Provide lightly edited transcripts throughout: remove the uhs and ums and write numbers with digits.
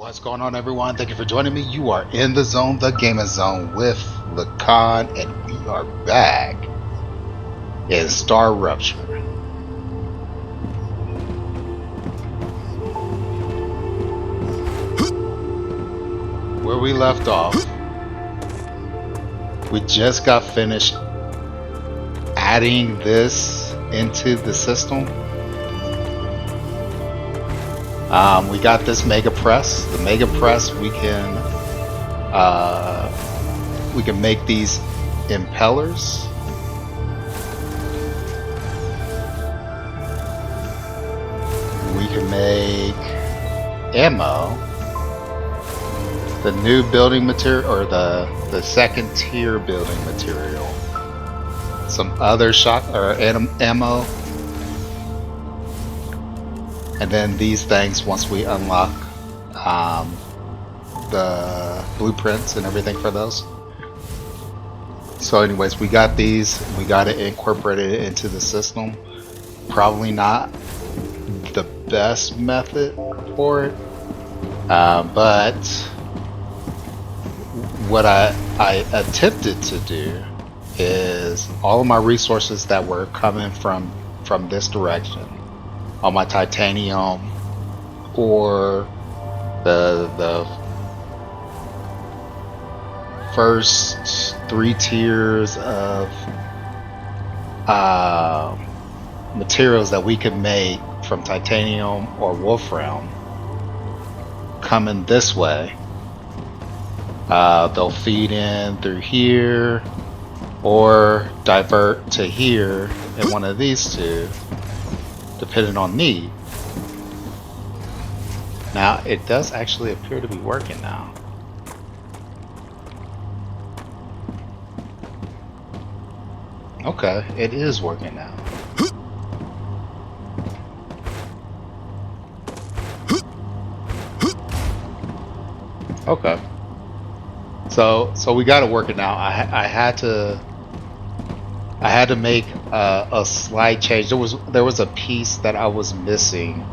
What's going on, everyone? Thank you for joining me. You are in the zone, the gaming zone, with Lacan, and we are back in StarRupture. Where we left off, we just got finished adding this into the system. We got this mega press. The mega press, we can make these impellers. We can make ammo. The new building material, or the second tier building material. Some other shot or ammo. And then these things, once we unlock the blueprints and everything for those. So anyways, we got these. We got it incorporated into the system. Probably not the best method for it. But what I attempted to do is all of my resources that were coming from this direction, all my titanium, or the first 3 tiers of materials that we could make from titanium or wolfram coming this way. They'll feed in through here or divert to here in one of these two, depending on need. Now it does actually appear to be working now. Okay, it is working now. Okay. So we got it working now. I had to make a slight change. There was a piece that I was missing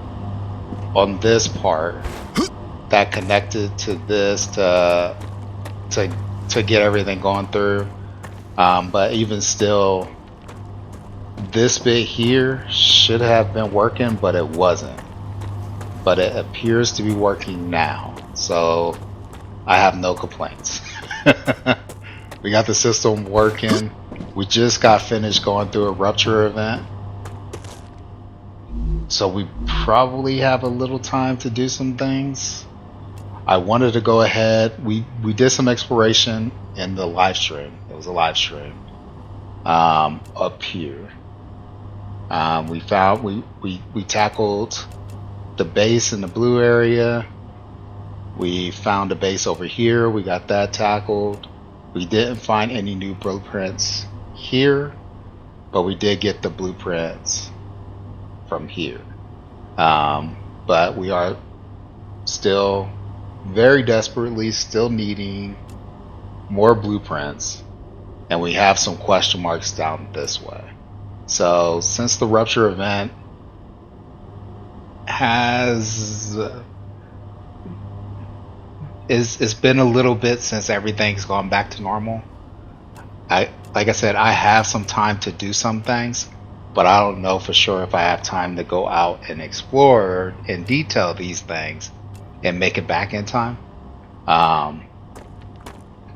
on this part that connected to this to get everything going through. But even still, this bit here should have been working, but it wasn't. But it appears to be working now, so I have no complaints. We got the system working. We just got finished going through a rupture event, so we probably have a little time to do some things. I wanted to go ahead. We did some exploration in the live stream. It was a live stream up here. We tackled the base in the blue area. We found a base over here. We got that tackled. We didn't find any new blueprints here, but we did get the blueprints from here. But we are still very desperately still needing more blueprints, and we have some question marks down this way. So since the rupture event it's been a little bit since everything's gone back to normal. Like I said, I have some time to do some things, but I don't know for sure if I have time to go out and explore and detail these things and make it back in time.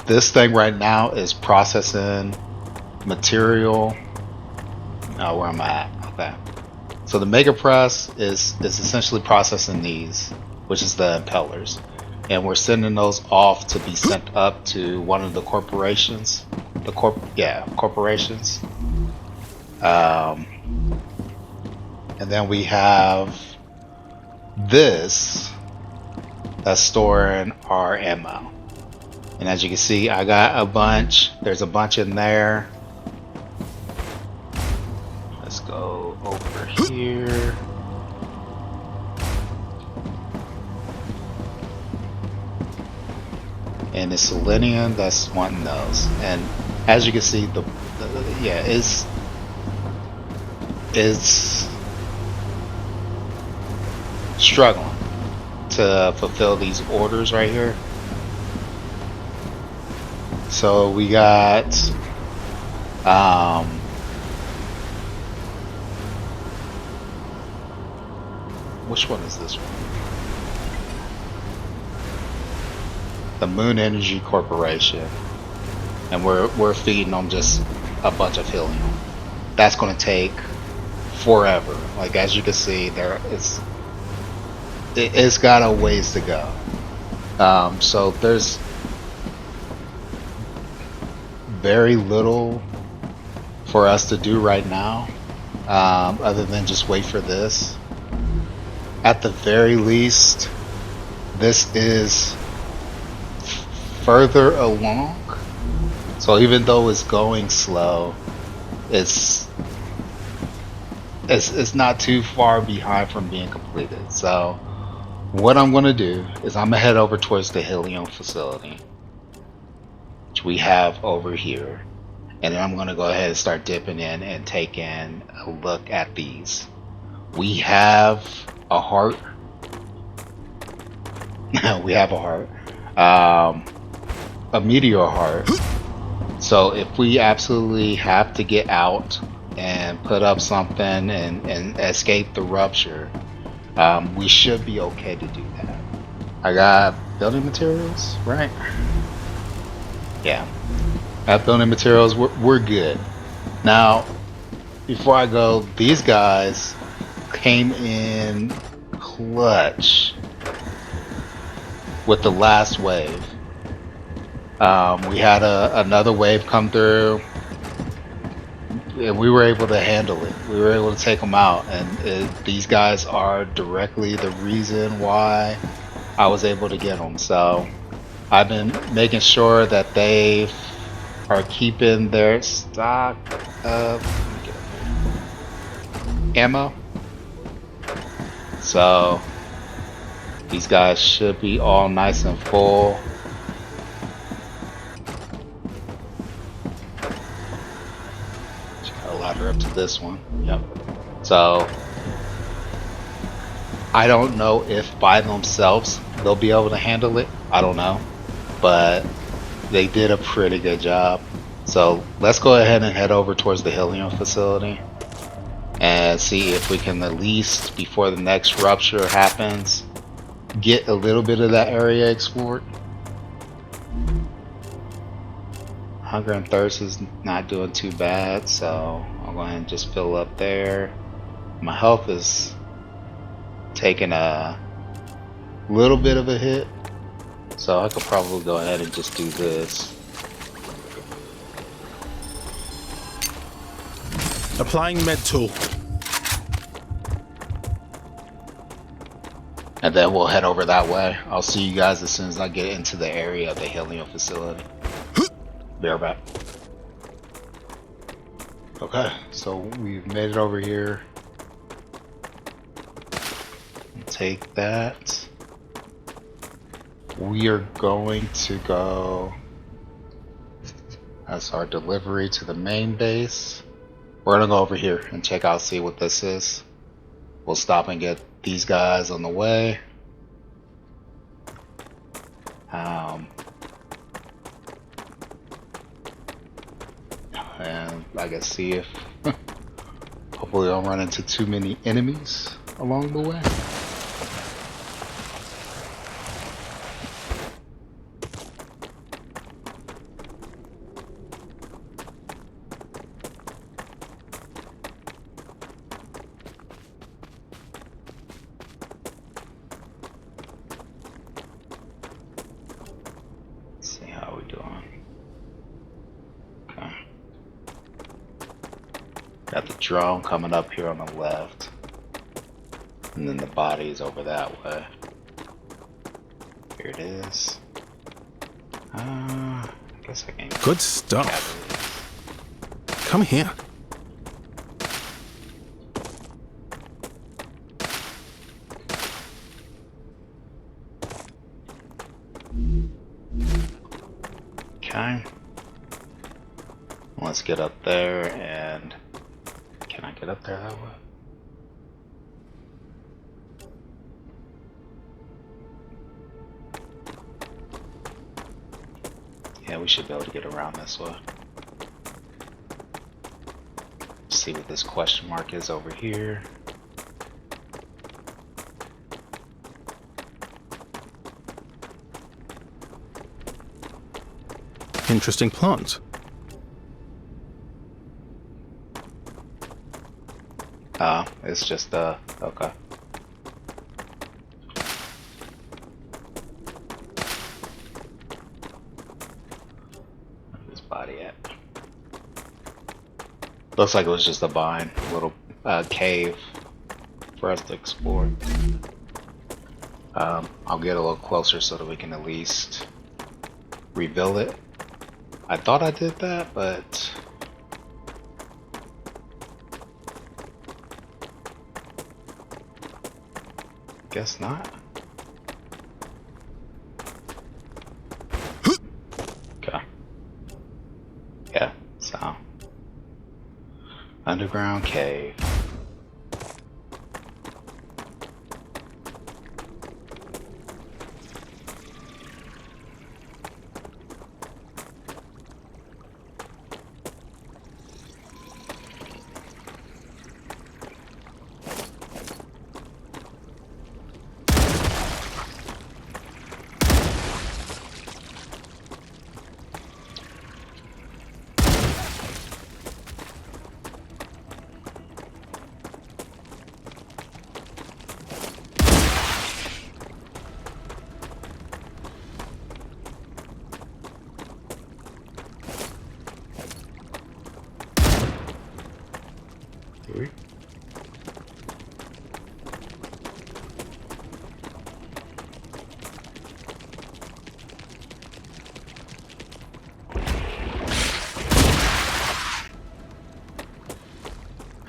This thing right now is processing material. Where am I at? Okay. So the mega press is essentially processing these, which is the impellers. And we're sending those off to be sent up to one of the corporations. Corporations. And then we have this that's storing our ammo. And as you can see, I got a bunch. There's a bunch in there. Let's go over here. And the selenium, that's wanting those. And as you can see, it's struggling to fulfill these orders right here. So we got which one is this one? The Moon Energy Corporation, and we're feeding them just a bunch of helium. That's going to take forever. Like, as you can see, it's got a ways to go. So there's very little for us to do right now, other than just wait for this. At the very least, this is further along. So even though it's going slow, it's not too far behind from being completed. So what I'm going to do is I'm going to head over towards the helium facility, which we have over here. And then I'm going to go ahead and start dipping in and taking a look at these. We have a heart. We have a heart. A meteor heart. So if we absolutely have to get out and put up something and escape the rupture, we should be okay to do that. I got building materials, right? Yeah. I have building materials. We're good. Now, before I go, these guys came in clutch with the last wave. We had another wave come through, and we were able to handle it. We were able to take them out, and these guys are directly the reason why I was able to get them. So I've been making sure that they are keeping their stock of ammo. So these guys should be all nice and full. Ladder up to this one. Yep. So I don't know if by themselves they'll be able to handle it. I don't know, but they did a pretty good job. So let's go ahead and head over towards the helium facility and see if we can, at least before the next rupture happens, get a little bit of that area explored. Hunger and thirst is not doing too bad, so I'll go ahead and just fill up there. My health is taking a little bit of a hit, so I could probably go ahead and just do this. Applying med tool. And then we'll head over that way. I'll see you guys as soon as I get into the area of the helium facility. Be right back. Okay, so we've made it over here. Take that. We are going to go. That's our delivery to the main base. We're gonna go over here and check out, see what this is. We'll stop and get these guys on the way. And I can see if hopefully I don't run into too many enemies along the way. Let's see how we doing. Okay. Got the drone coming up here on the left, and then the body is over that way. Here it is. I guess I can. Good stuff. Come here. Okay. Let's get up there, and can I get up there that way? Yeah, we should be able to get around this way. See what this question mark is over here. Interesting plant. It's just okay. Where's his body at? Looks like it was just a bind, a little cave for us to explore. I'll get a little closer so that we can at least rebuild it. I thought I did that, but guess not. Okay. Yeah, so underground cave.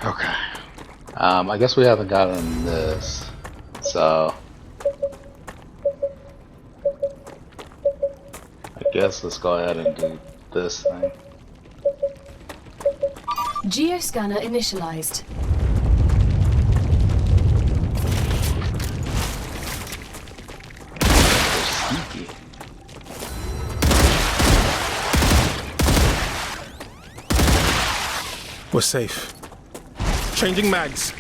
Okay. I guess we haven't gotten this, so I guess let's go ahead and do this thing. Geoscanner initialized. Sneaky. We're safe. Changing mags.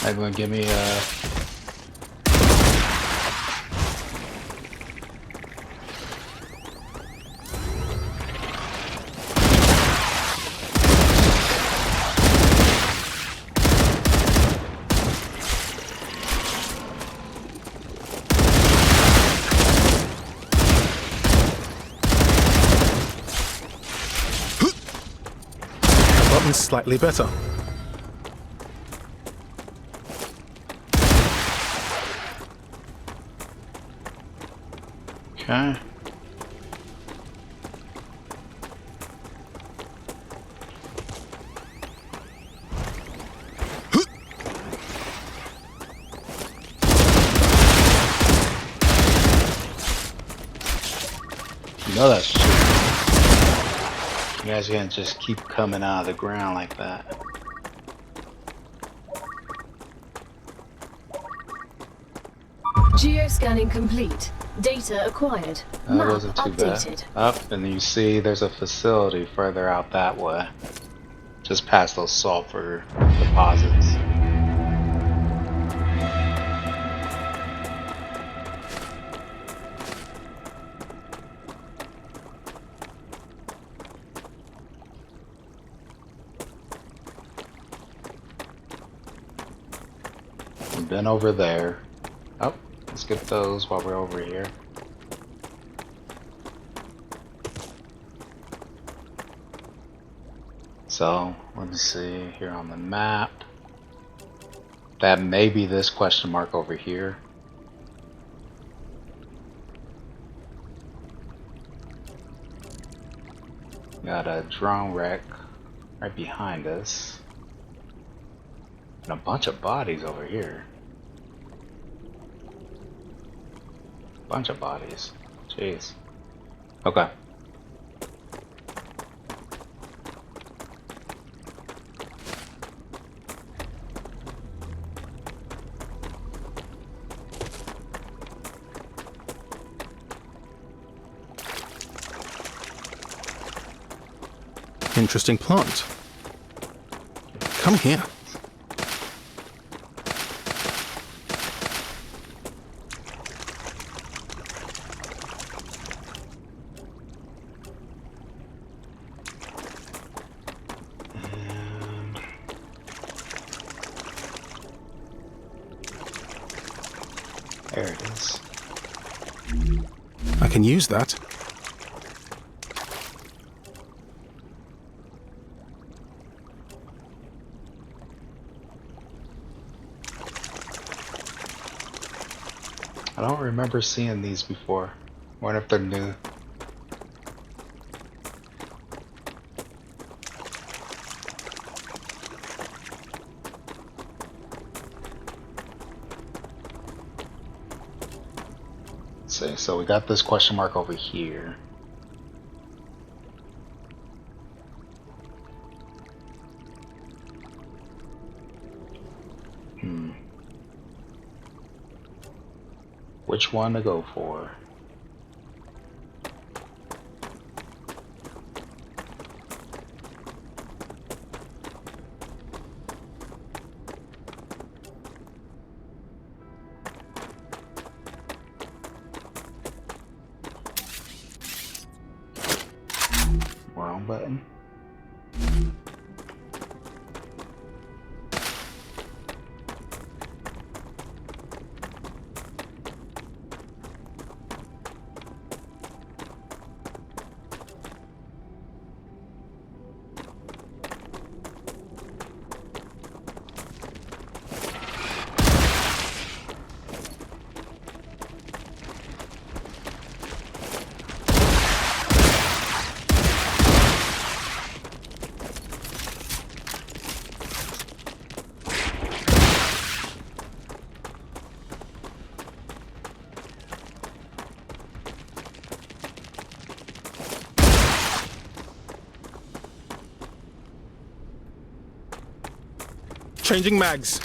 Everyone give me a... Button's slightly better. Okay. You know that's true. You guys can't just keep coming out of the ground like that. Geoscanning complete. Data acquired. That Map wasn't too updated. bad. Up, and you see there's a facility further out that way. Just past those sulfur deposits. We've been over there. Oh, let's get those while we're over here. So, let me see here on the map. That may be this question mark over here. Got a drone wreck right behind us. And a bunch of bodies over here. Bunch of bodies. Jeez. Okay. Interesting plant. Come here. There it is. I can use that. I don't remember seeing these before. Wonder if they're new. Let's see, so we got this question mark over here. Which one to go for? Wrong button. Changing mags.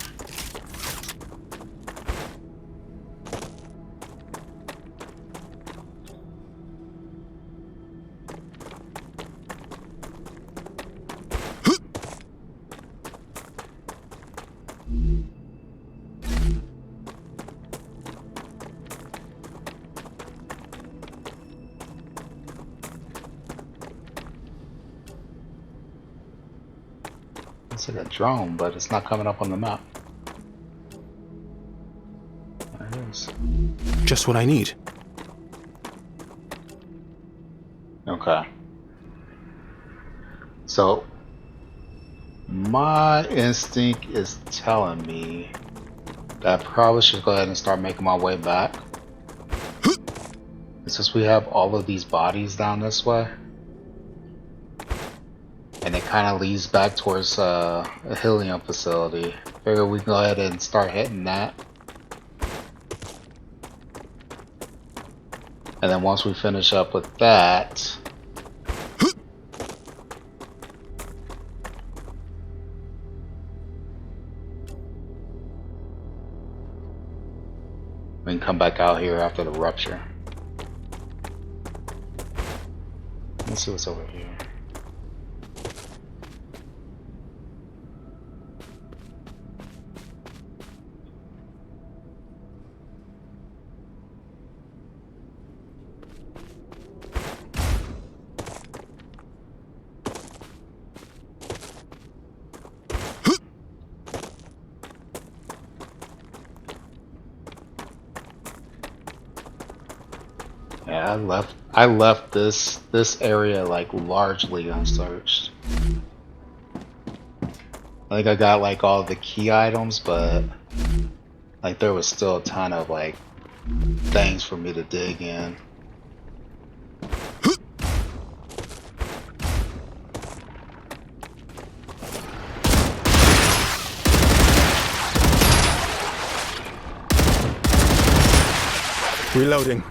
It's like a drone, but it's not coming up on the map. There it is. Just what I need. Okay. So, my instinct is telling me that I probably should go ahead and start making my way back. And since we have all of these bodies down this way, and it kind of leads back towards a helium facility, figure we can go ahead and start hitting that. And then once we finish up with that, we can come back out here after the rupture. Let's see what's over here. Yeah, I left this area like largely unsearched. I think I got like all the key items, but like there was still a ton of like things for me to dig in. Reloading.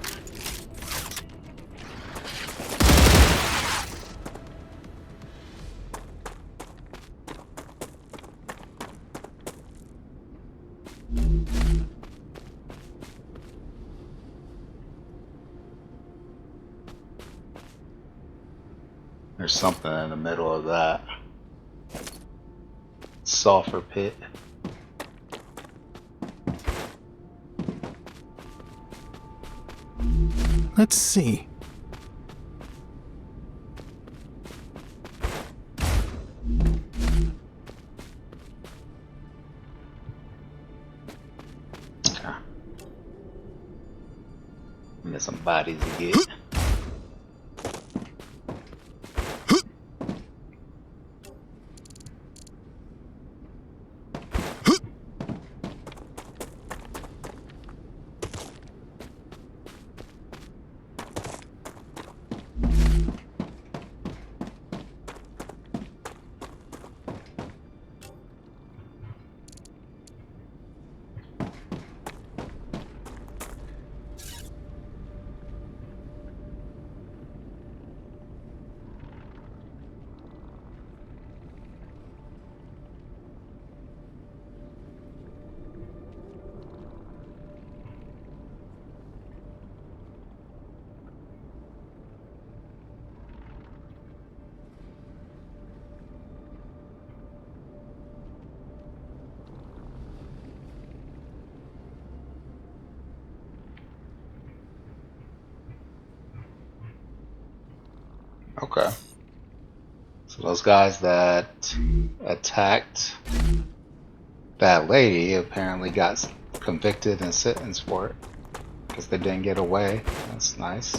There's something in the middle of that sulfur pit. Let's see. Okay. There's some bodies to get. Okay. So those guys that attacked that lady apparently got convicted and sentenced for it because they didn't get away. That's nice.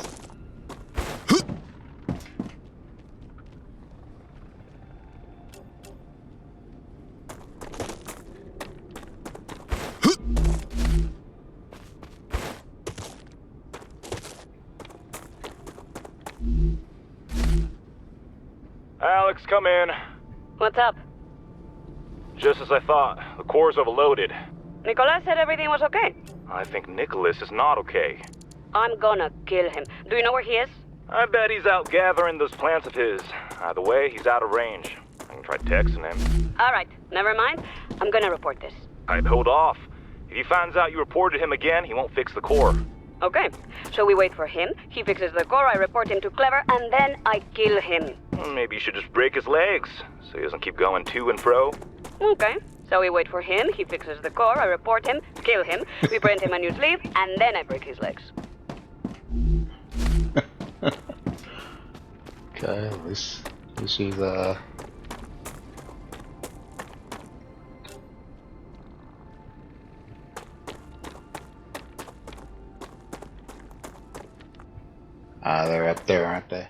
Alex, come in. What's up? Just as I thought, the core's overloaded. Nicolas said everything was okay. I think Nicholas is not okay. I'm gonna kill him. Do you know where he is? I bet he's out gathering those plants of his. Either way, he's out of range. I can try texting him. Alright, never mind. I'm gonna report this. I'd hold off. If he finds out you reported him again, he won't fix the core. Okay, so we wait for him, he fixes the core, I report him to Clever, and then I kill him. Maybe you should just break his legs, so he doesn't keep going to and fro. Okay, so we wait for him, he fixes the core, I report him, kill him, we print him a new sleeve, and then I break his legs. Okay, at least she's they're up there, aren't they?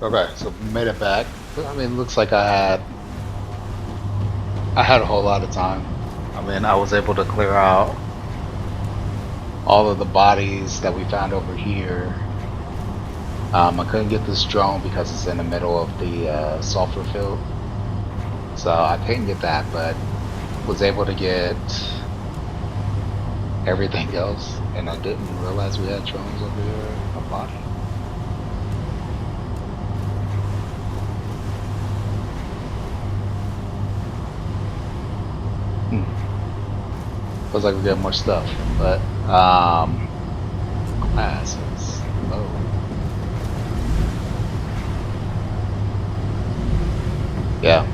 Okay, so we made it back. I mean, looks like I had a whole lot of time. I mean, I was able to clear out all of the bodies that we found over here. I couldn't get this drone because it's in the middle of the sulfur field, so I couldn't get that, but was able to get everything else, and I didn't realize we had drones over here. A body. Feels like we got more stuff, but classes. Oh. Yeah,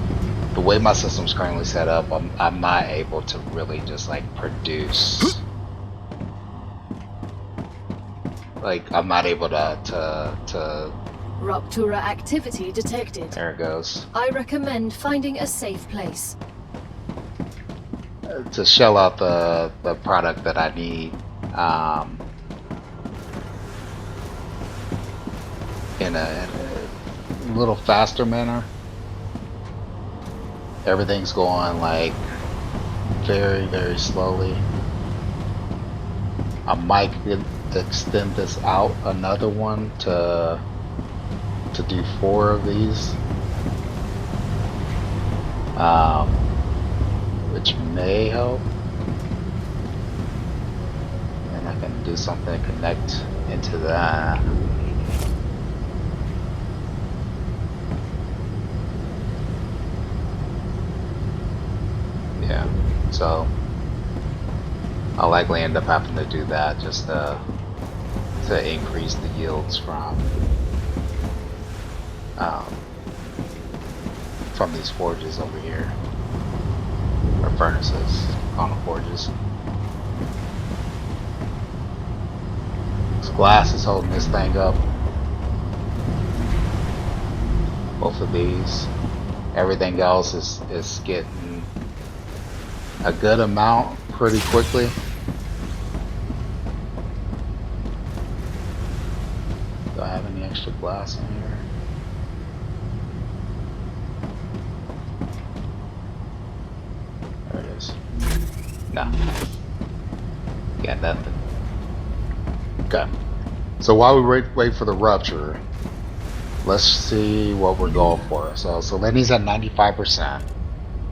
the way my system's currently set up, I'm not able to really just like produce. Like, I'm not able to Ruptura activity detected. there it goes. I recommend finding a safe place. To shell out the product that I need in a little faster manner. Everything's going like very, very slowly. I might extend this out another one to do 4 of these, which may help, and I can do something to connect into that. Yeah, so I'll likely end up having to do that just to increase the yields from um, from these forges over here, or furnaces on the forges. This glass is holding this thing up. Both of these. Everything else is getting a good amount pretty quickly. Do I have any extra glass in here? There it is. No. Got nothing. Okay. So while we wait for the rupture, let's see what we're going for. So Lenny's at 95%.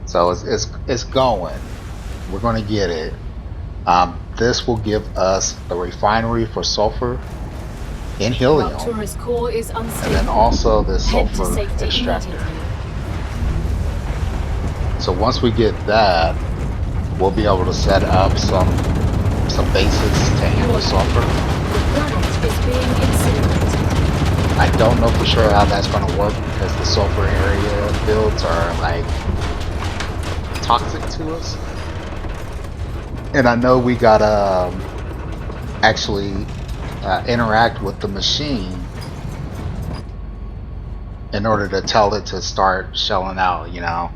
So it's going. We're going to get it. This will give us the refinery for sulfur and helium, Raptura's core is unstable. and then also the Head to sulfur safety extractor. immediately. So once we get that, we'll be able to set up some bases to handle sulfur. The planet is being incinerated. I don't know for sure how that's going to work because the sulfur area fields are like toxic to us. And I know we gotta actually interact with the machine in order to tell it to start shelling out, you know.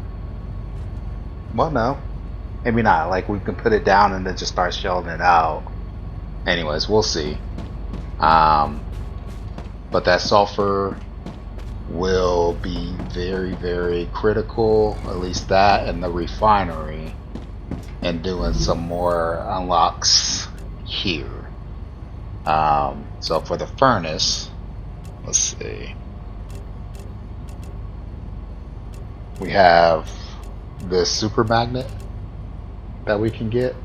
Well, no, maybe not. Like we can put it down and then just start shelling it out. Anyways, we'll see. But that sulfur will be very, very critical, at least that and the refinery, and doing some more unlocks here. So for the furnace, let's see. We have this super magnet that we can get.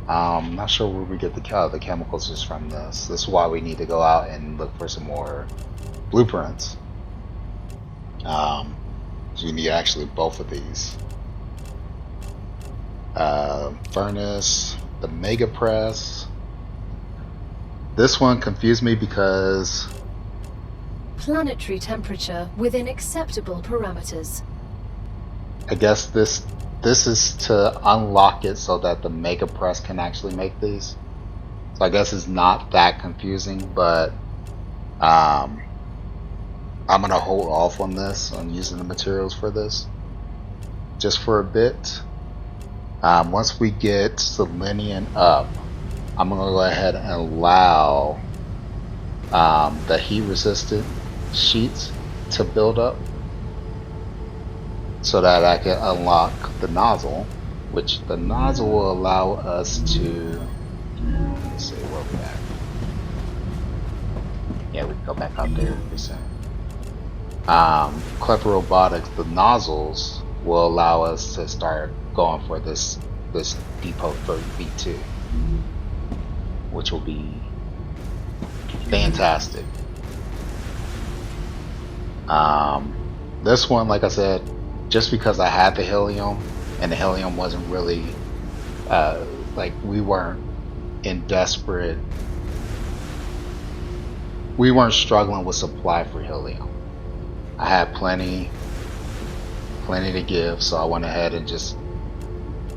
I'm not sure where we get the chemicals just from this. This is why we need to go out and look for some more blueprints. So you need actually both of these. Furnace, the mega press. This one confused me because Planetary temperature within acceptable parameters. I guess this is to unlock it so that the mega press can actually make these. So I guess it's not that confusing, but I'm gonna hold off on this, on using the materials for this, just for a bit. Once we get Selenium up, I'm gonna go ahead and allow the heat resistant sheets to build up, so that I can unlock the nozzle, which the nozzle will allow us to, let's see where we're at. Yeah, we can go back out there pretty soon. Clever Robotics, the nozzles will allow us to start going for this depot 30V2, which will be fantastic. This one, like I said, just because I had the helium, and the helium wasn't really like we weren't struggling with supply for helium. I had plenty to give, so I went ahead and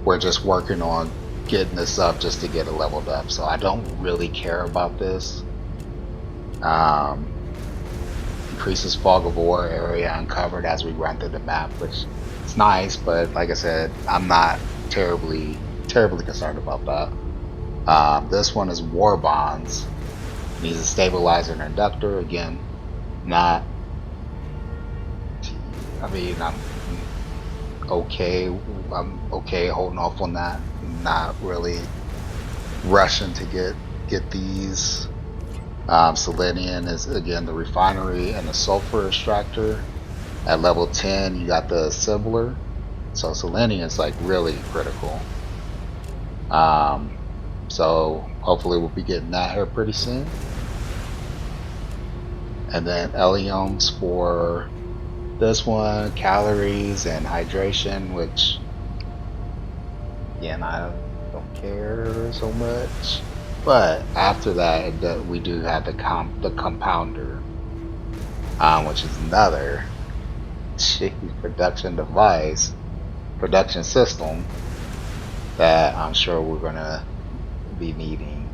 we're just working on getting this up just to get it leveled up. So I don't really care about this. Increases fog of war area uncovered as we run through the map, which is nice, but like I said, I'm not terribly concerned about that. This one is war bonds. Needs a stabilizer and inductor. Again, not. I mean, I'm okay. I'm okay holding off on that. Not really rushing to get these. Selenium is again the refinery and the sulfur extractor. At level 10, you got the assembler. So Selenium is like really critical. So hopefully we'll be getting that here pretty soon. And then Helium's for this one, calories and hydration, which again I don't care so much. But after that, we do have the compounder, which is another production device, production system that I'm sure we're gonna be needing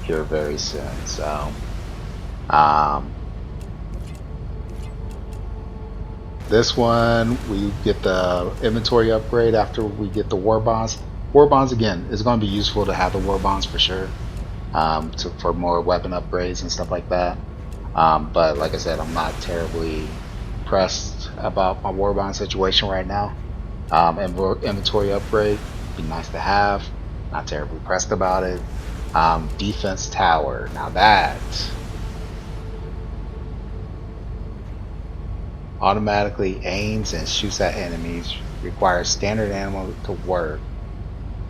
here very soon. So, this one we get the inventory upgrade after we get the war bonds. War bonds again is going to be useful to have the war bonds for sure, for more weapon upgrades and stuff like that. But like I said, I'm not terribly pressed about my war bond situation right now. Inventory upgrade be nice to have. Not terribly pressed about it. Defense tower. Now that automatically aims and shoots at enemies, requires standard ammo to work,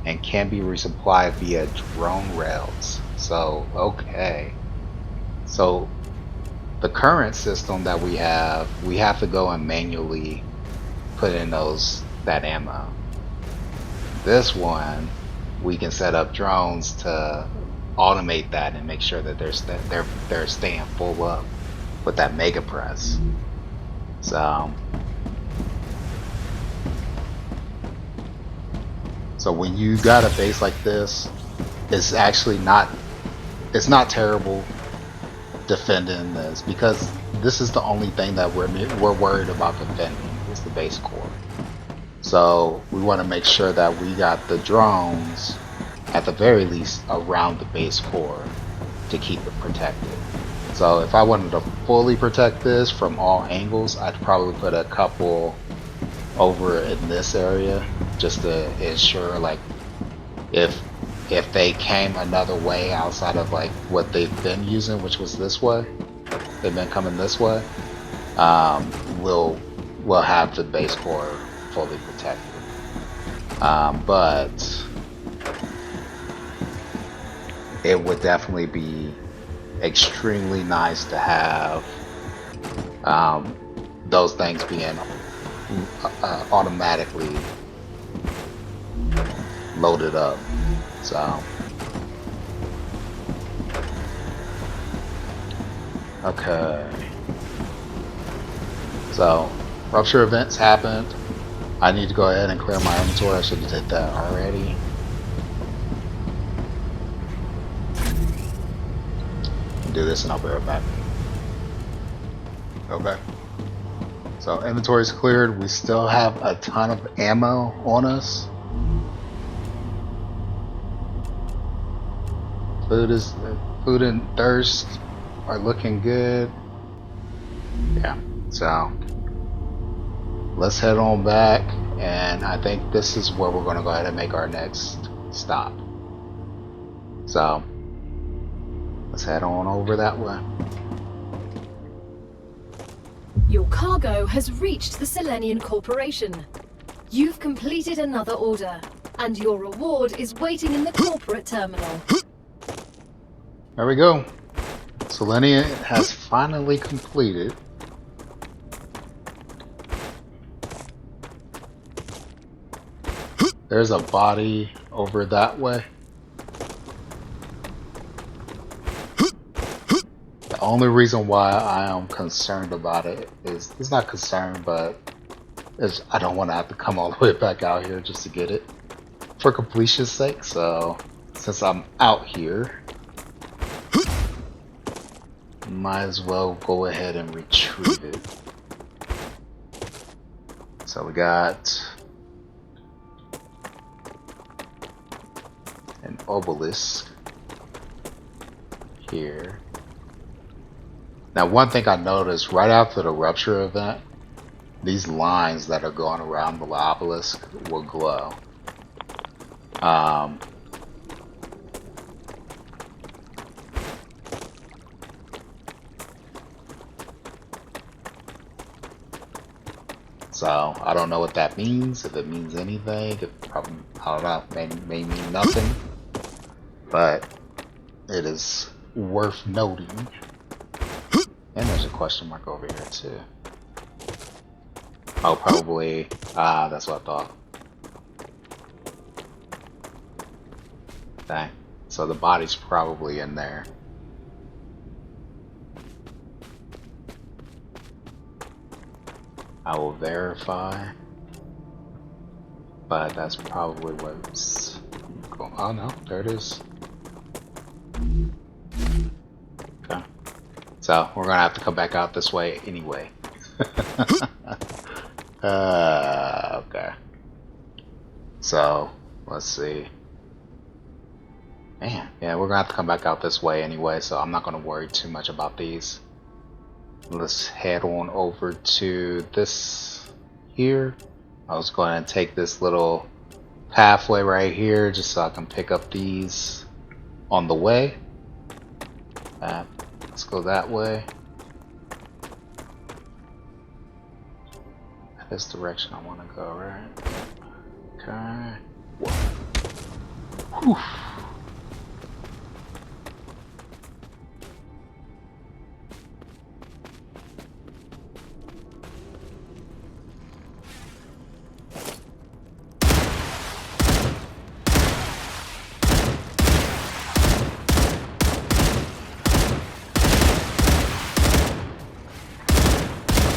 and can be resupplied via drone rails. So, okay. So, the current system that we have to go and manually put in that ammo. This one, we can set up drones to automate that and make sure that they're staying full up with that mega press. So when you got a base like this, it's actually not terrible defending this, because this is the only thing that we're worried about defending is the base core. So we want to make sure that we got the drones at the very least around the base core to keep it protected. So if I wanted to fully protect this from all angles, I'd probably put a couple over in this area just to ensure, like, if they came another way outside of like what they've been using, which was this way, they've been coming this way, we'll have the base core fully protected. But it would definitely be extremely nice to have those things being automatically loaded up. So okay, so rupture events happened. I need to go ahead and clear my inventory. I should have did that already. Do this and I'll be right back. Okay. So inventory is cleared. We still have a ton of ammo on us. Food and thirst are looking good. Yeah. So let's head on back, and I think this is where we're going to go ahead and make our next stop. So let's head on over that way. Your cargo has reached the Selenian Corporation. You've completed another order, and your reward is waiting in the corporate terminal. There we go. Selenia has finally completed. There's a body over that way. The only reason why I am concerned about it is, it's not concerned, but I don't want to have to come all the way back out here just to get it for completion's sake. So since I'm out here, might as well go ahead and retrieve it. So we got an obelisk here. Now, one thing I noticed right after the rupture event, these lines that are going around the obelisk will glow. So I don't know what that means, if it means anything, it probably, I don't know, may mean nothing, but it is worth noting. And there's a question mark over here too. Oh, probably, that's what I thought. Dang, so the body's probably in there. I will verify. But that's probably what's going on. Oh no, there it is. Okay. So we're gonna have to come back out this way anyway. Okay. So let's see. Man, yeah, we're gonna have to come back out this way anyway, so I'm not gonna worry too much about these. Let's head on over to this here. I was going to take this little pathway right here just so I can pick up these on the way. Let's go that way. This direction I want to go, right? Okay. Whew.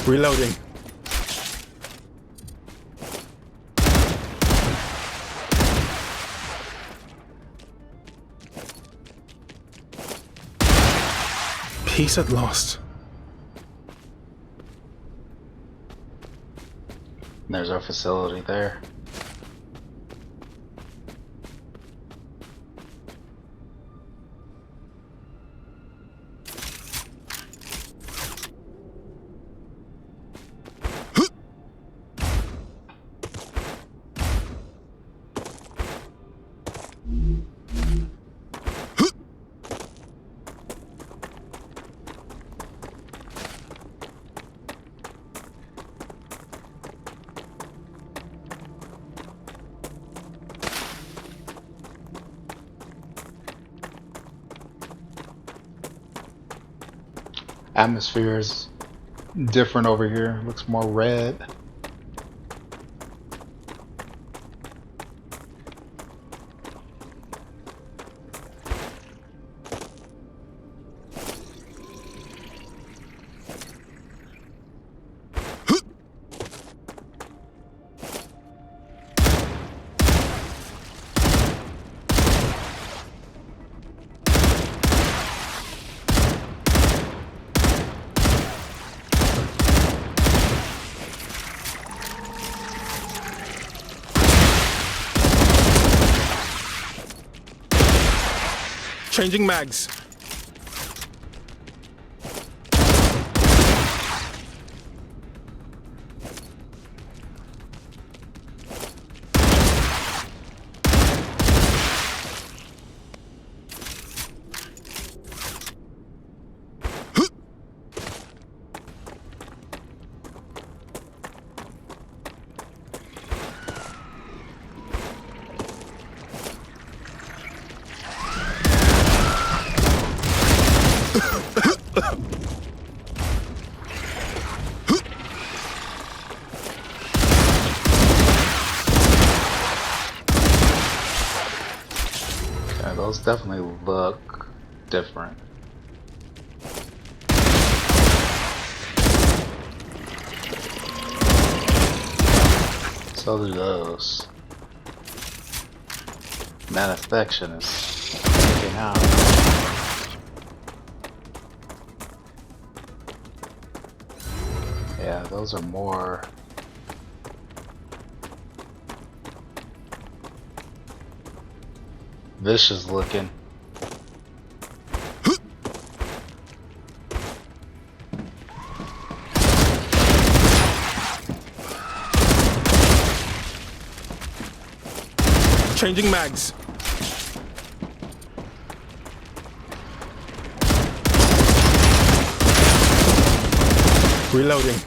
Reloading. Peace at last. There's our facility there. Atmosphere is different over here. Looks more red. Changing mags. Yeah, those definitely look different. So do those. That affection is sticking out. Yeah, those are more vicious looking. Changing mags. Reloading.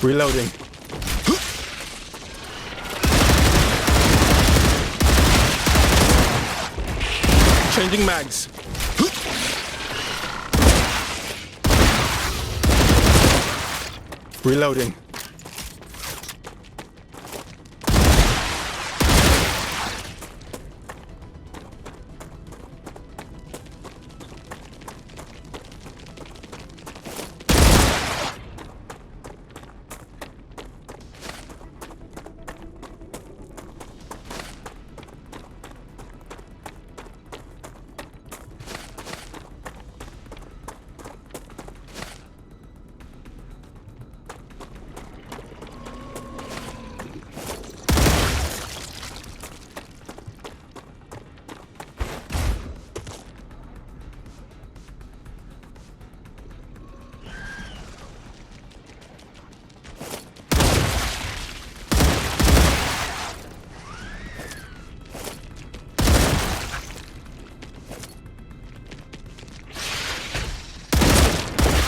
Reloading. Changing mags. Reloading.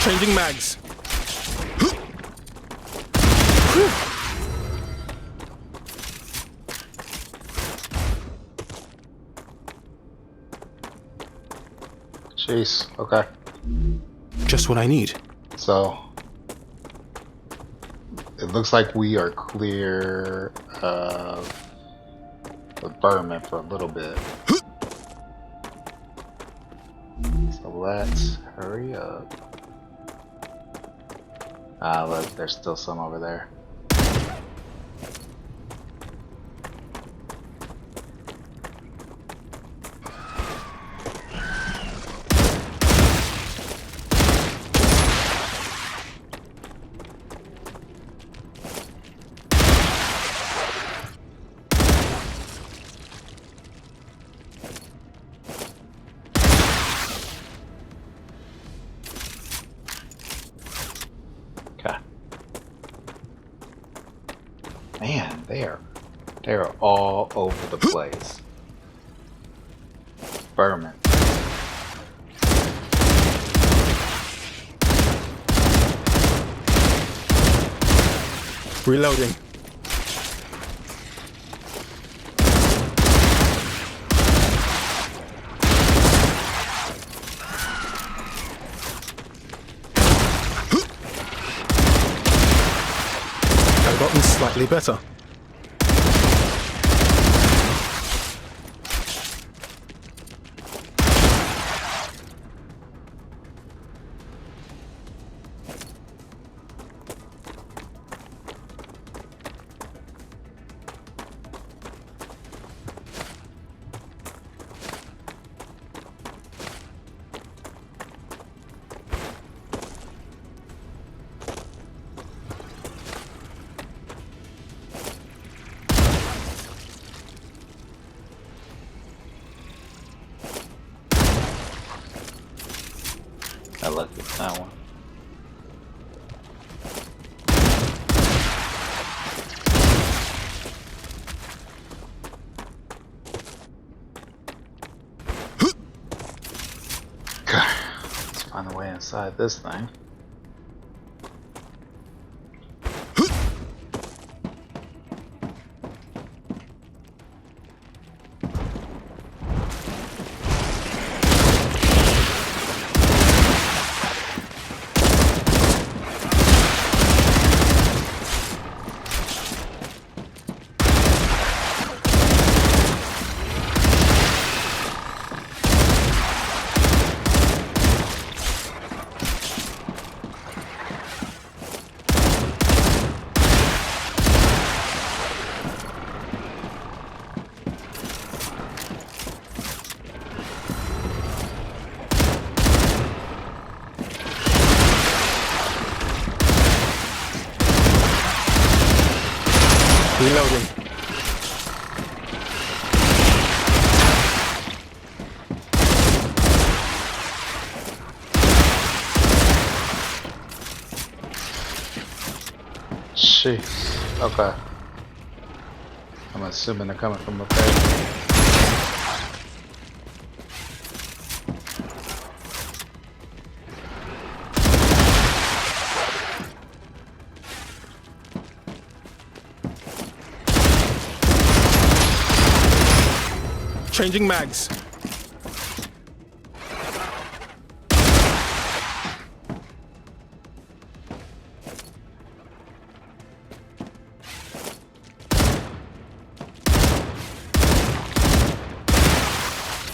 Changing mags. Jeez. Okay. Just what I need. So it looks like we are clear of the Berman for a little bit. So let's hurry up. Look, there's still some over there. Okay. Man, they're all over the place. Berman. Reloading. I've gotten slightly better. I like that one. Okay, let's find a way inside this thing. Reloading. Jeez. Okay. I'm assuming they're coming from up there. Changing mags.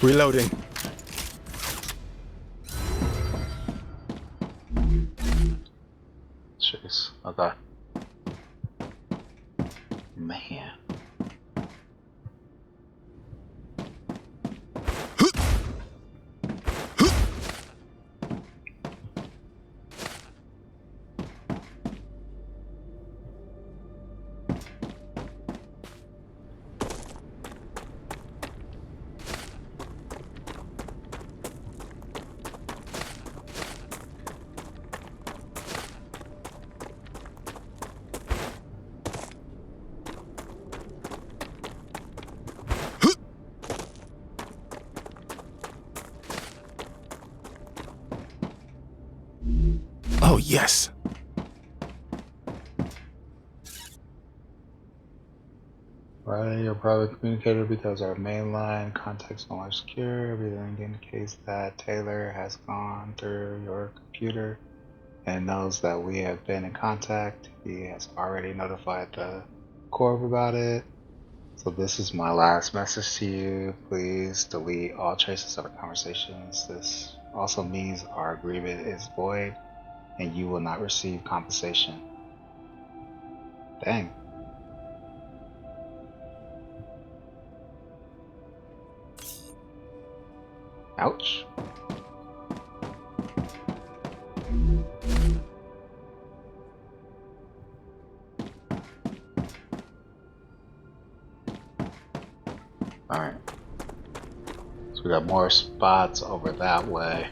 Reloading. Jeez. Okay. Man. Oh, yes. Right, your private communicator because our main line contact's no longer secure. Everything indicates that Taylor has gone through your computer and knows that we have been in contact. He has already notified the Corp about it. So this is my last message to you. Please delete all traces of our conversations. This also means our agreement is void and you will not receive compensation. Dang. Ouch. Alright. So we got more spots over that way.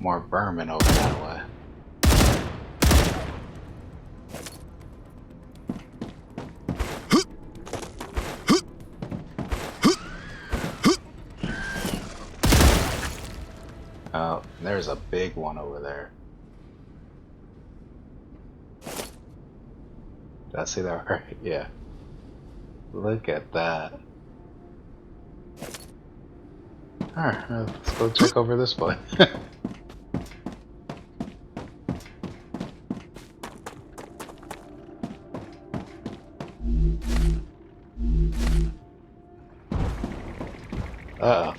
More vermin over that way. Oh, there's a big one over there. Did I see that right? Yeah. Look at that. Alright, let's go check over this way. Uh-oh.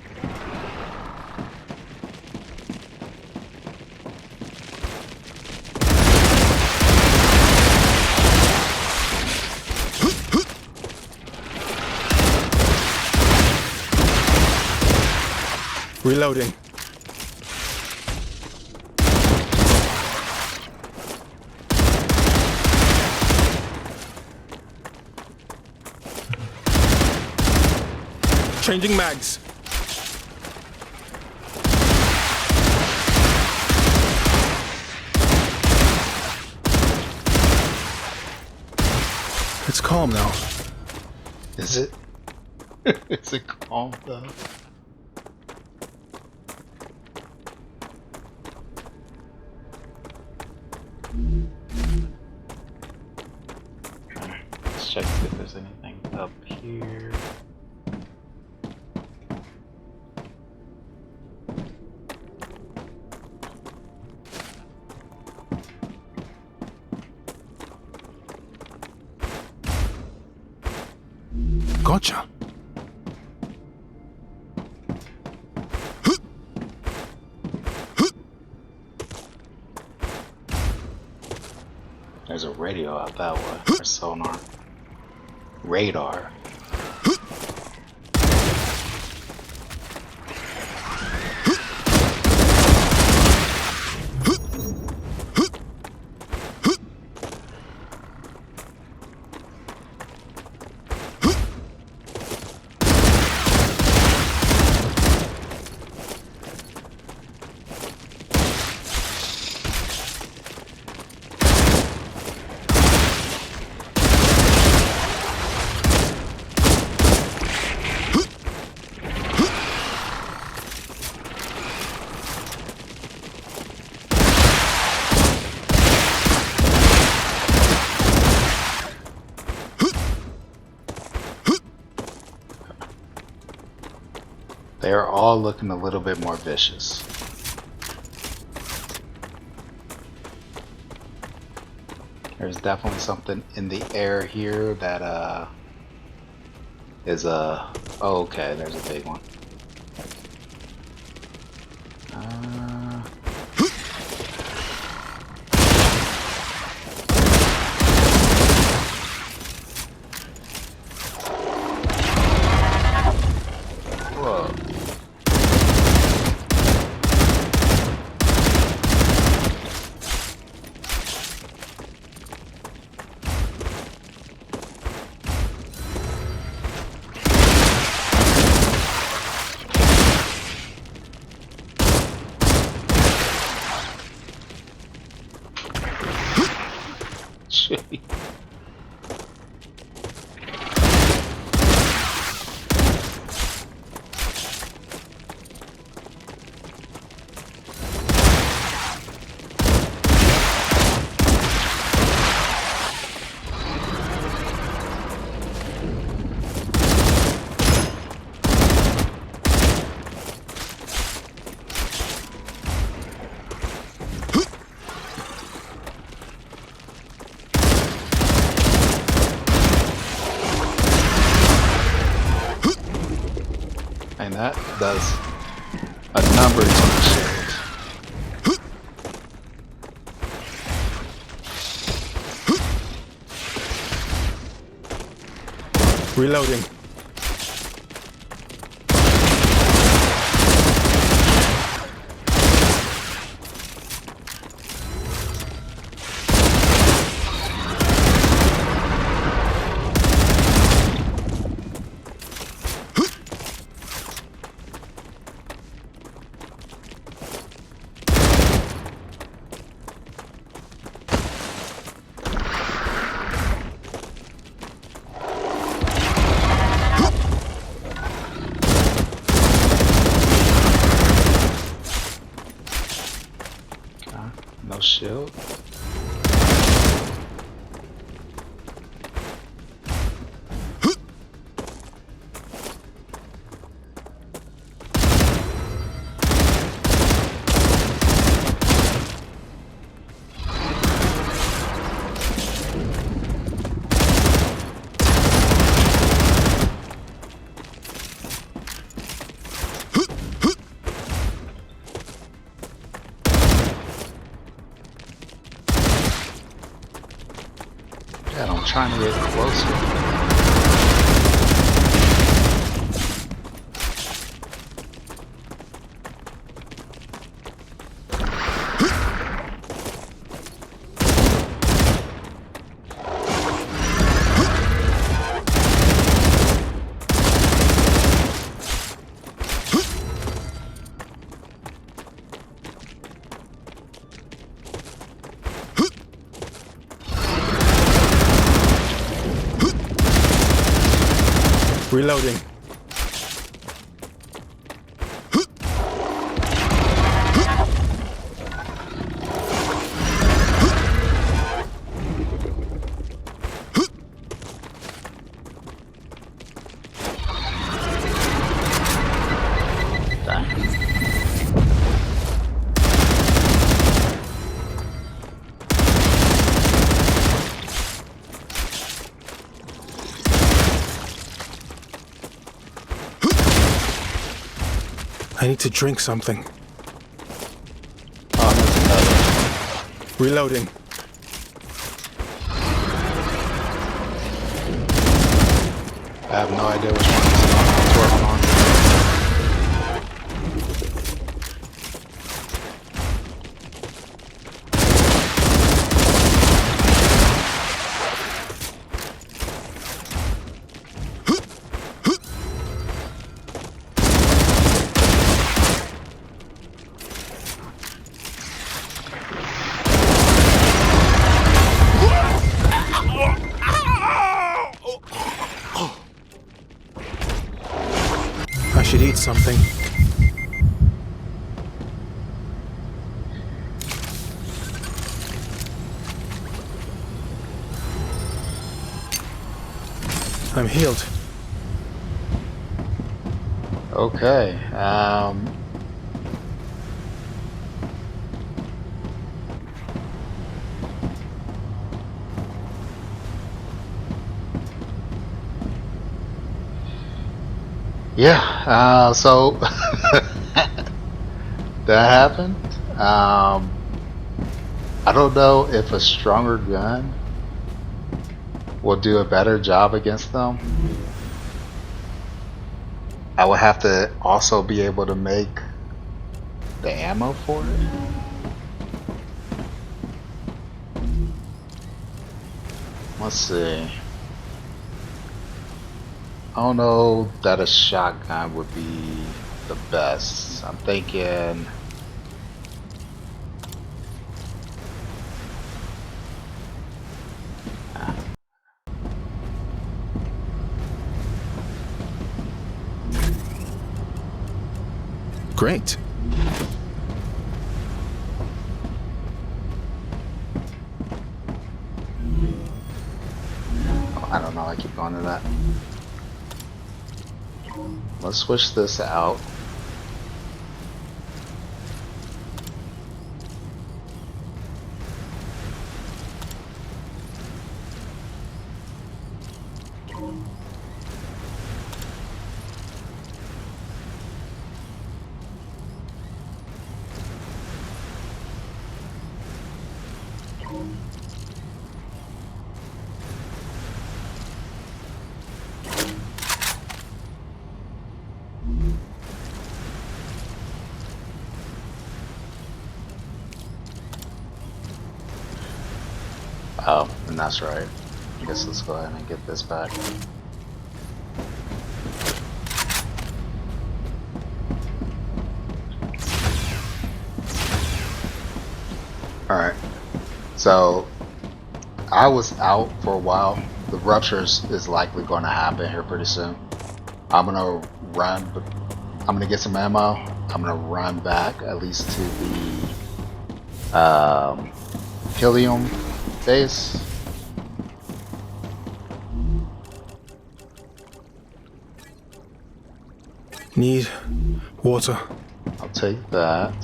Reloading. Changing mags. It's calm now. Is it? Is it calm though? Let's check if there's anything up here. Gotcha. There's a radio out that way, or sonar. Radar. They are all looking a little bit more vicious. There's definitely something in the air here that is a. Oh, okay, there's a big one. Whoa. Shit. And that does a number of shields. Reloading. No shield. God, I'm trying to get closer. Reloading. I need to drink something. Oh, there's another. Reloading. I have no idea which one it's working on. I should eat something. I'm healed. Okay. Yeah. So that happened. I don't know if a stronger gun will do a better job against them. I would have to also be able to make the ammo for it. Let's see. I don't know that a shotgun would be the best. I'm thinking. Great. Oh, I don't know. I keep going to that. Let's switch this out. Oh, and that's right. I guess let's go ahead and get this back. Alright. So, I was out for a while. The ruptures is likely going to happen here pretty soon. I'm going to run, but I'm going to get some ammo. I'm going to run back at least to the helium base. Need water. I'll take that.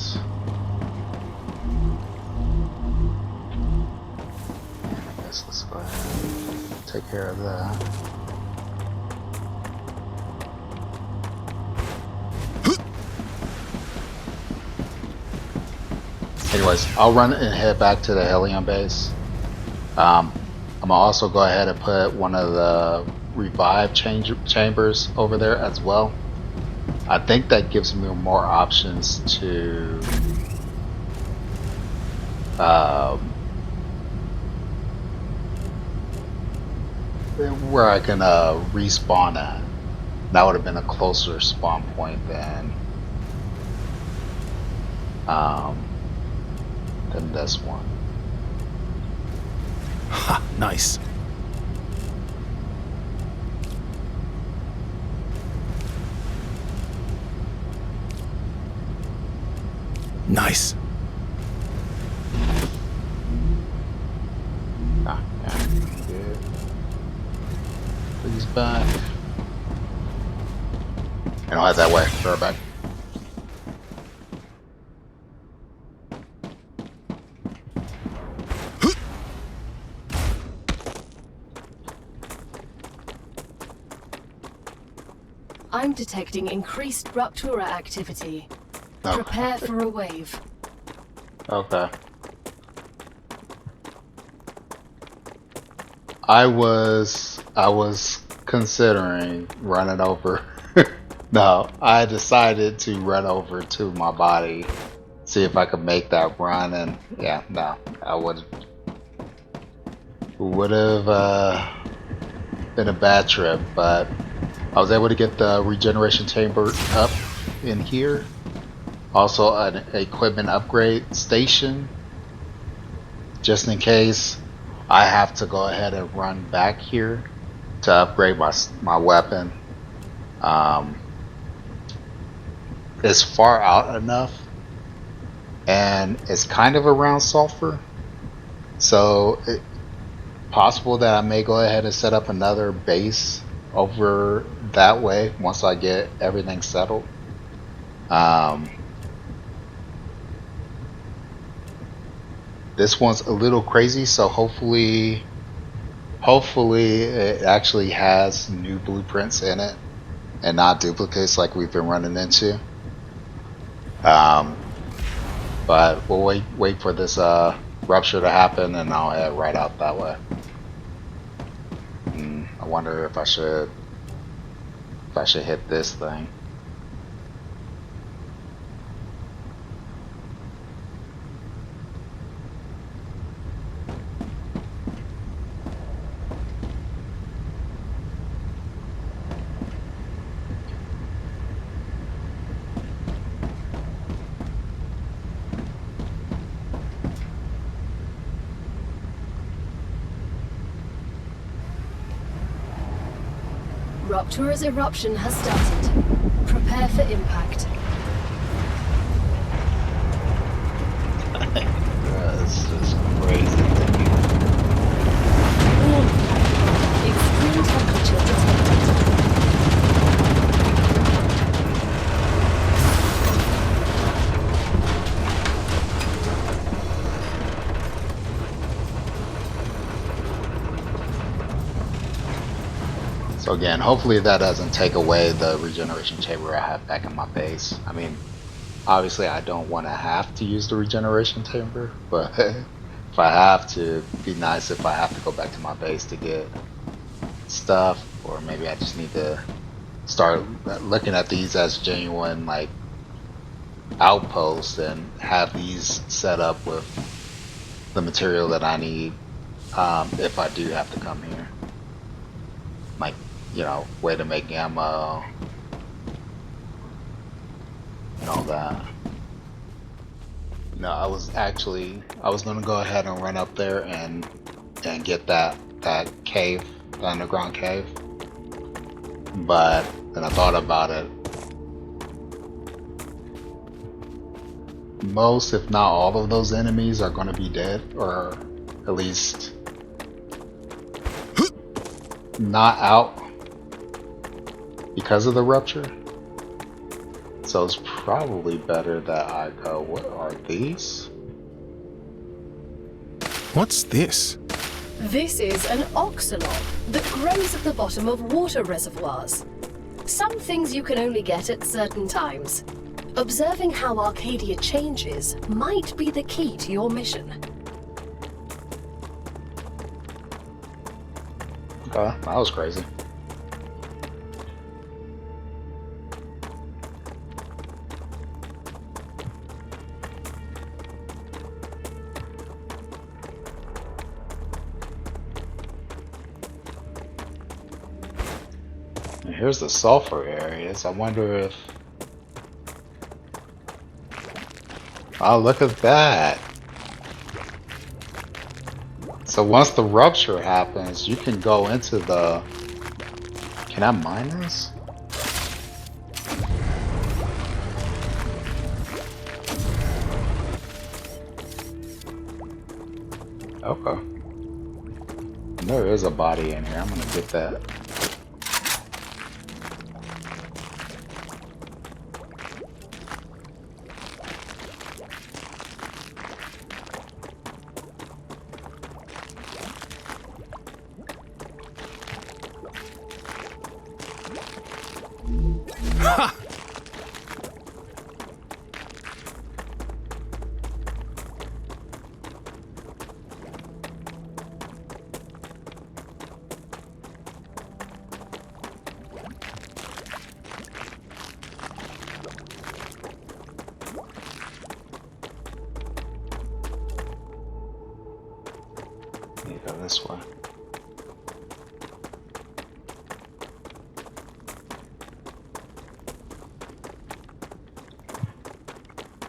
I guess let's go ahead and take care of that. Anyways, I'll run and head back to the helium base. I'm gonna also go ahead and put one of the revive chambers over there as well. I think that gives me more options to where I can respawn at. That would have been a closer spawn point than this one. Ha, nice. Nice. Ah, yeah, good. Please back. I don't head that way. Throw it back. I'm detecting increased Ruptura activity. Okay. Prepare for a wave. Okay. I was considering running over. No, I decided to run over to my body, see if I could make that run, and yeah, no, I would have been a bad trip, but I was able to get the regeneration chamber up in here. Also, an equipment upgrade station, just in case I have to go ahead and run back here to upgrade my weapon. It's far out enough, and it's kind of around sulfur, so it's possible that I may go ahead and set up another base over that way once I get everything settled. This one's a little crazy, so hopefully it actually has new blueprints in it. and not duplicates like we've been running into. Um, but we'll wait for this rupture to happen, and I'll head right out that way. I wonder if I should hit this thing. Rupture's eruption has started. Prepare for impact. This is crazy. Warning. Extreme temperature detected. So again, hopefully that doesn't take away the regeneration chamber I have back in my base. I mean, obviously I don't want to have to use the regeneration chamber, but if I have to, it'd be nice if I have to go back to my base to get stuff, or maybe I just need to start looking at these as genuine like outposts and have these set up with the material that I need if I do have to come here. Like, you know, way to make ammo and all that. No, I was gonna go ahead and run up there and get that cave, the underground cave. But then I thought about it. Most, if not all of those enemies are gonna be dead, or at least not out because of the rupture. So it's probably better that I go, what are these? What's this? This is an oxalot that grows at the bottom of water reservoirs. Some things you can only get at certain times. Observing how Arcadia changes might be the key to your mission. Okay, that was crazy. And here's the sulfur areas. I wonder if... Oh, look at that. So once the rupture happens, you can go into the... Can I mine this? Okay. There is a body in here. I'm gonna get that. Go this way.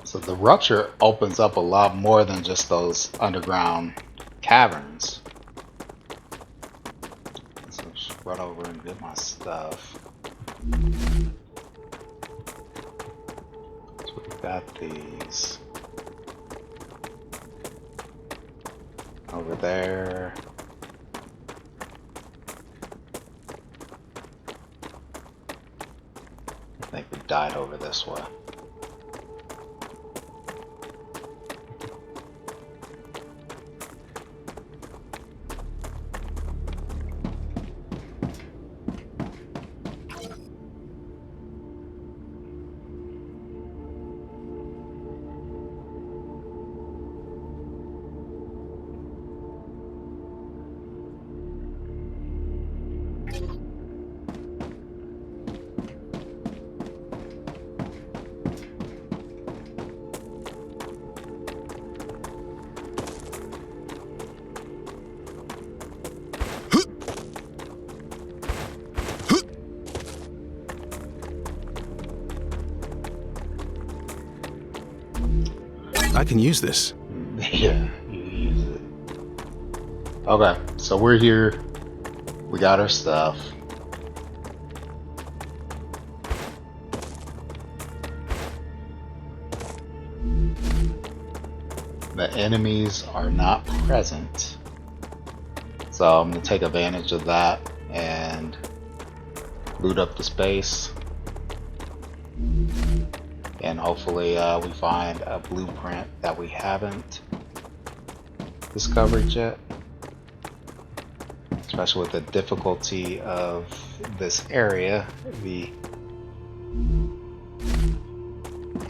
So the rupture opens up a lot more than just those underground caverns. So just run over and get my stuff. So we've got these. Over there. I think we died over this way. I can use this. Yeah, you use it. Okay, so we're here. We got our stuff. The enemies are not present. So I'm going to take advantage of that and loot up the space. And hopefully we find a blueprint that we haven't discovered yet. Especially with the difficulty of this area. It'd be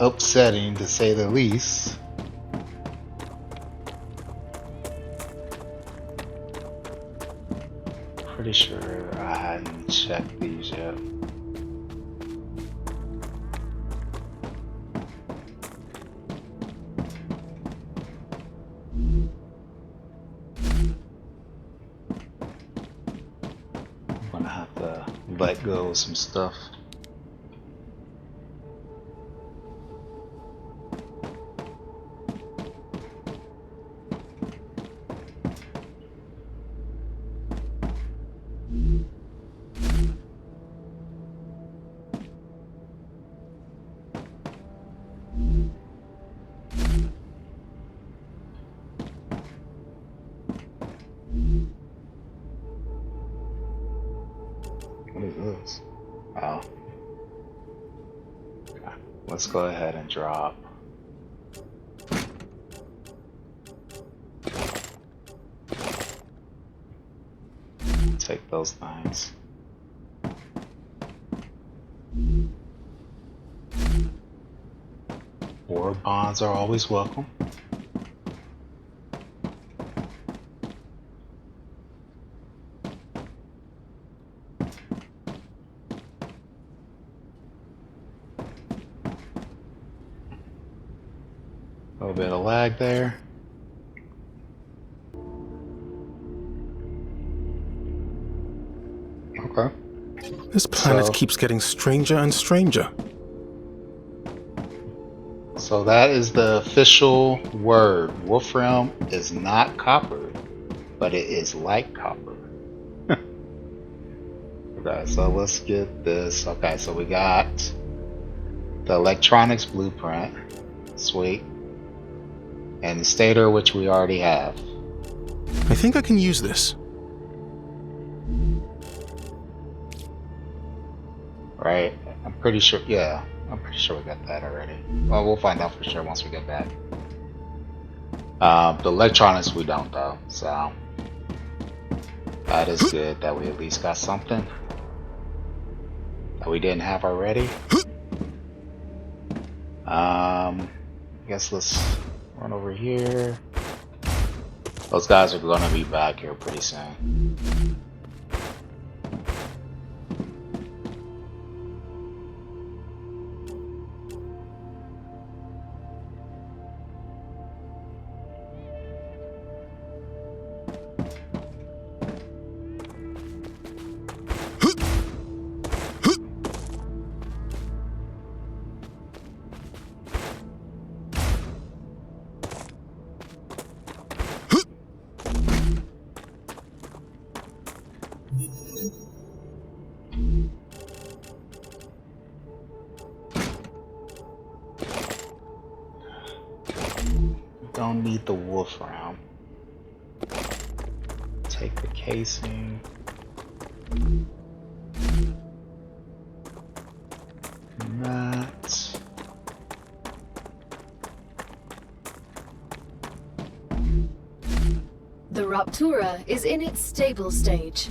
upsetting to say the least. Pretty sure I hadn't checked these yet. I'm gonna have to let go of some stuff. What is this? Oh. Okay. Let's go ahead and drop. Take those things. War bonds are always welcome. A little bit of lag there. Okay. This planet So- keeps getting stranger and stranger. So that is the official word. Wolfram is not copper, but it is like copper. Okay, so let's get this. Okay, so we got the electronics blueprint. Sweet. And the stator, which we already have. I think I can use this. Right? I'm pretty sure, yeah. I'm pretty sure we got that already. Well, we'll find out for sure once we get back. The electronics we don't though, so that is good that we at least got something that we didn't have already. I guess let's run over here. Those guys are gonna be back here pretty soon. Don't need the wolfram. Take the casing. That. The Raptura is in its stable stage.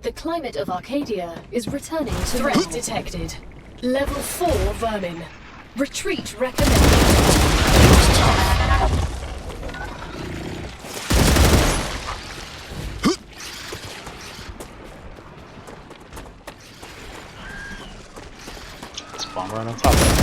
The climate of Arcadia is returning to threat Hmm. detected. Level 4 vermin. Retreat recommended. Spawn right on top of it.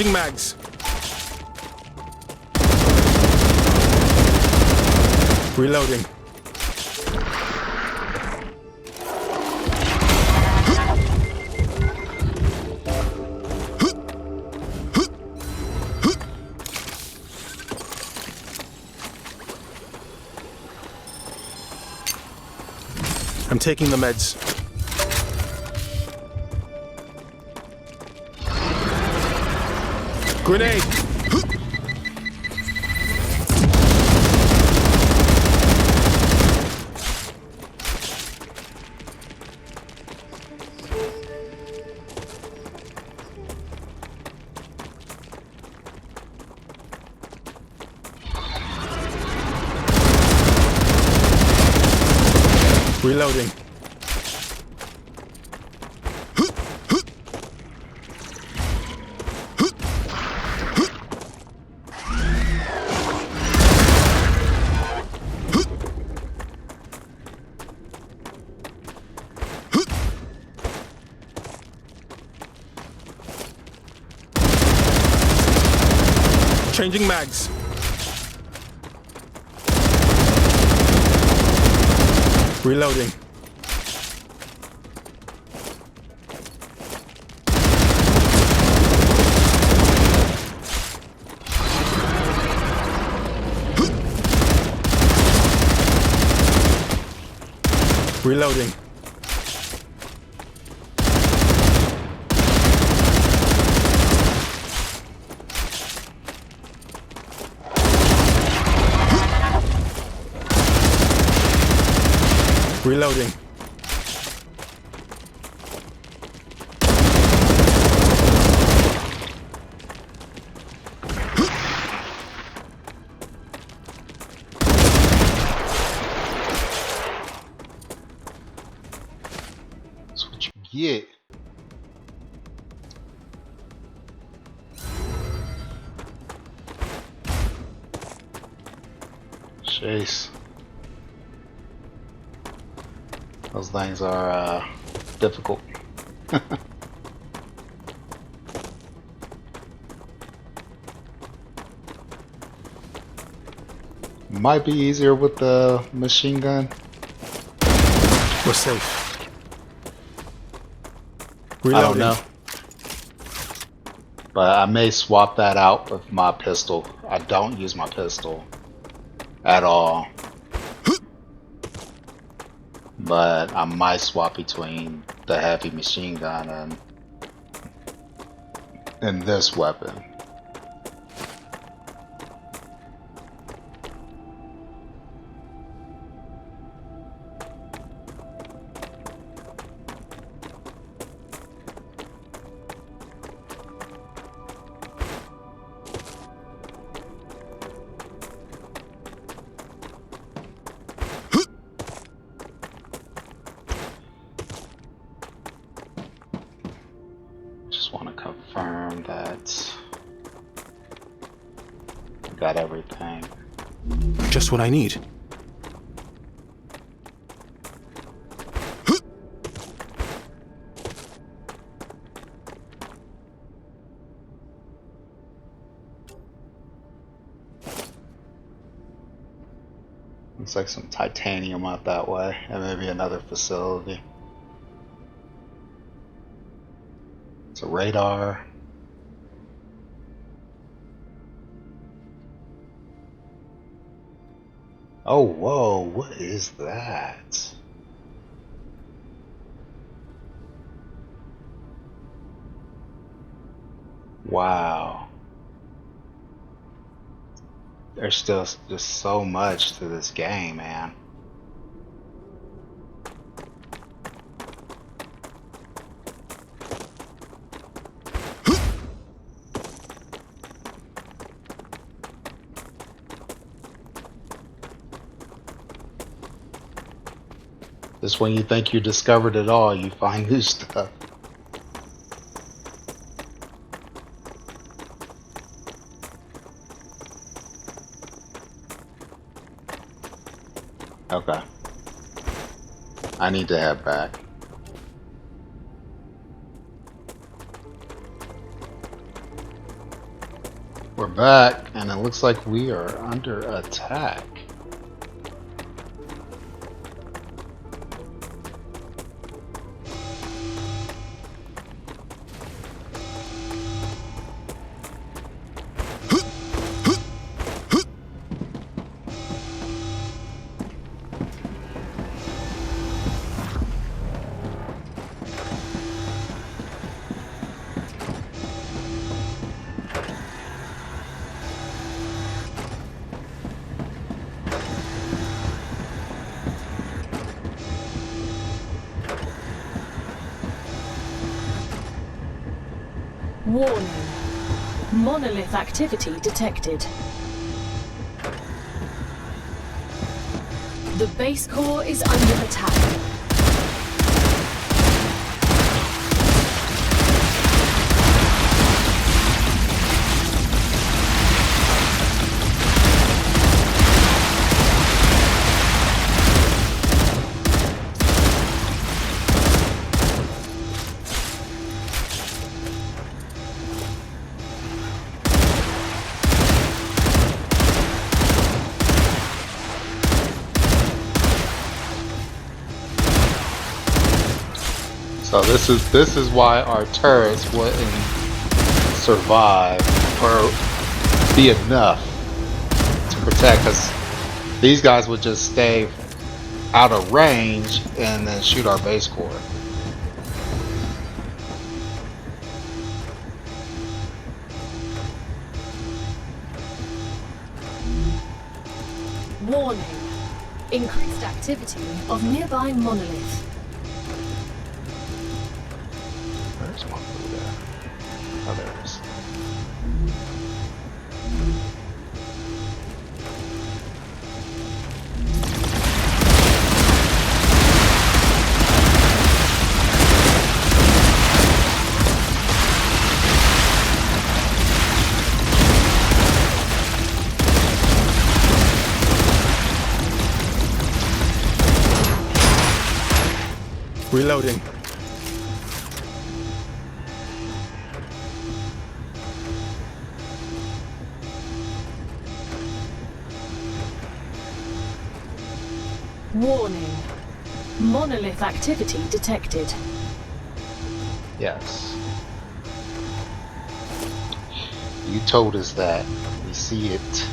Changing mags. Reloading. I'm taking the meds. Grenade! Reloading. Changing mags. Reloading. Reloading. Reloading. That's what you get. Jeez. Those things are difficult. Might be easier with the machine gun. We're safe. I don't Reloading. know. But I may swap that out with my pistol. I don't use my pistol at all. But I might swap between the heavy machine gun and this weapon. Want to confirm that I got everything. Just what I need. Looks like some titanium out that way, and maybe another facility. It's a radar. Oh, whoa, what is that? Wow. There's still just so much to this game, man. Just when you think you discovered it all, you find new stuff. Okay. I need to head back. back, and it looks like we are under attack. Warning. Monolith activity detected. The base core is under attack. So this is why our turrets wouldn't survive or be enough to protect, because these guys would just stay out of range and then shoot our base core. Warning. Increased activity of nearby monolith. There's one blue there. Oh, there it is. Reloading. Warning. Monolith activity detected. Yes. You told us that. We see it.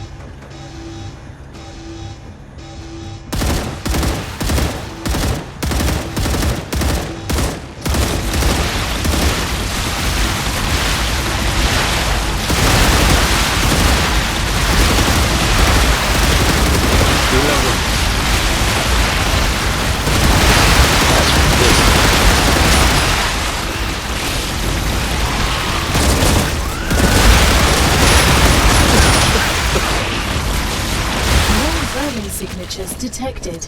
Signatures detected.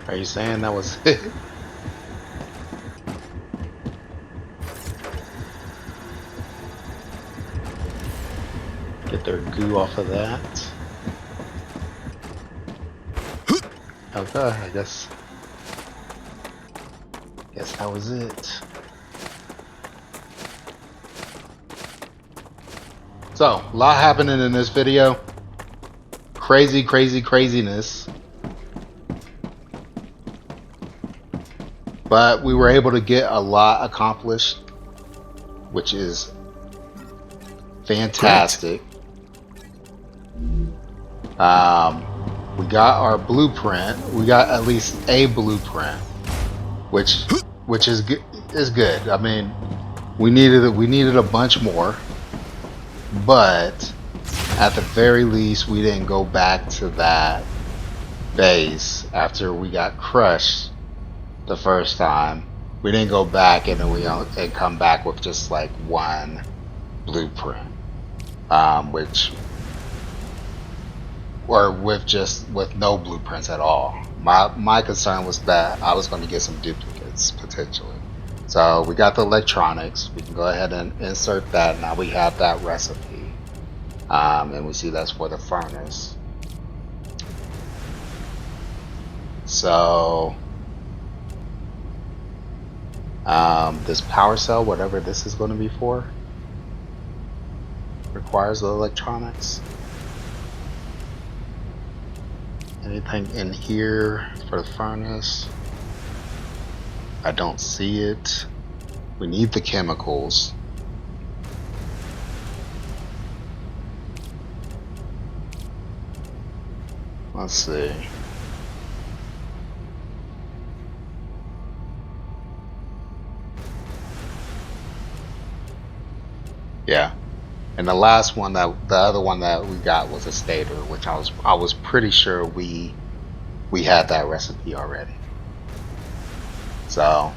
Are you saying that was it? Get their goo off of that. Okay, I guess that was it. So, a lot happening in this video. Craziness. But we were able to get a lot accomplished, which is fantastic. We got our blueprint. We got at least a blueprint, which is good. Is good. I mean, we needed a bunch more, but at the very least, we didn't go back to that base after we got crushed the first time. We didn't go back and then and come back with just like one blueprint, or with no blueprints at all. My concern was that I was going to get some duplicates potentially. So we got the electronics. We can go ahead and insert that. Now we have that recipe. And we see that's for the furnace. So this power cell, whatever this is going to be for, requires the electronics. Anything in here for the furnace? I don't see it. We need the chemicals. Let's see. Yeah. And the last one, the other one that we got was a stator, which I was pretty sure we had that recipe already. So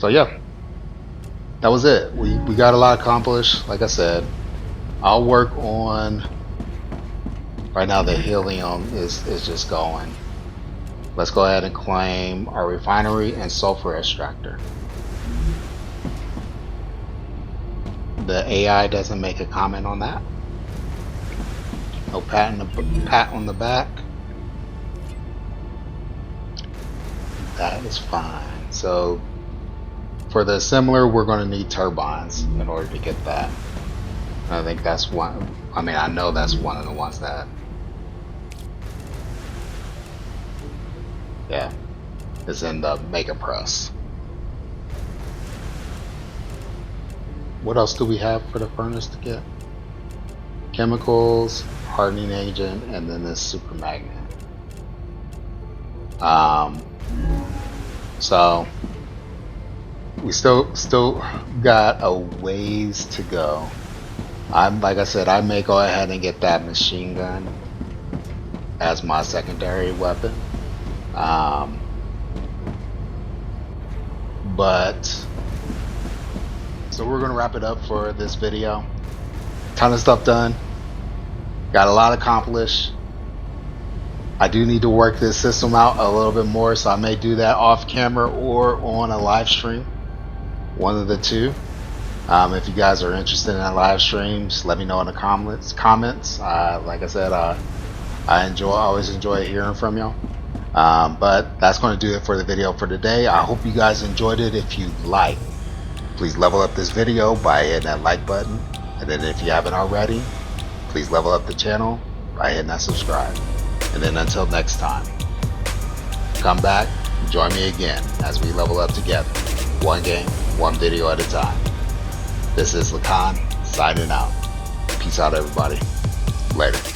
yeah, that was it. We got a lot accomplished. Like I said, I'll work on, right now the helium is just going. Let's go ahead and claim our refinery and sulfur extractor. The AI doesn't make a comment on that. No pat on the back. That is fine. So for the assembler, we're going to need turbines in order to get that. I think that's one. I mean, I know that's one of the ones that, yeah, is in the mega press. What else do we have for the furnace to get? Chemicals, hardening agent, and then this super magnet. So we still got a ways to go. Like I said, I may go ahead and get that machine gun as my secondary weapon. But so we're gonna wrap it up for this video. Ton of stuff done. Got a lot accomplished. I do need to work this system out a little bit more, so I may do that off camera or on a live stream. One of the two. If you guys are interested in live streams, let me know in the comments. Like I said, I always enjoy hearing from y'all. But that's going to do it for the video for today. I hope you guys enjoyed it. If you like, please level up this video by hitting that like button, and then if you haven't already, please level up the channel by hitting that subscribe. And then until next time, come back, join me again as we level up together, one game, one video at a time. This is Lacan signing out. Peace out, everybody. Later.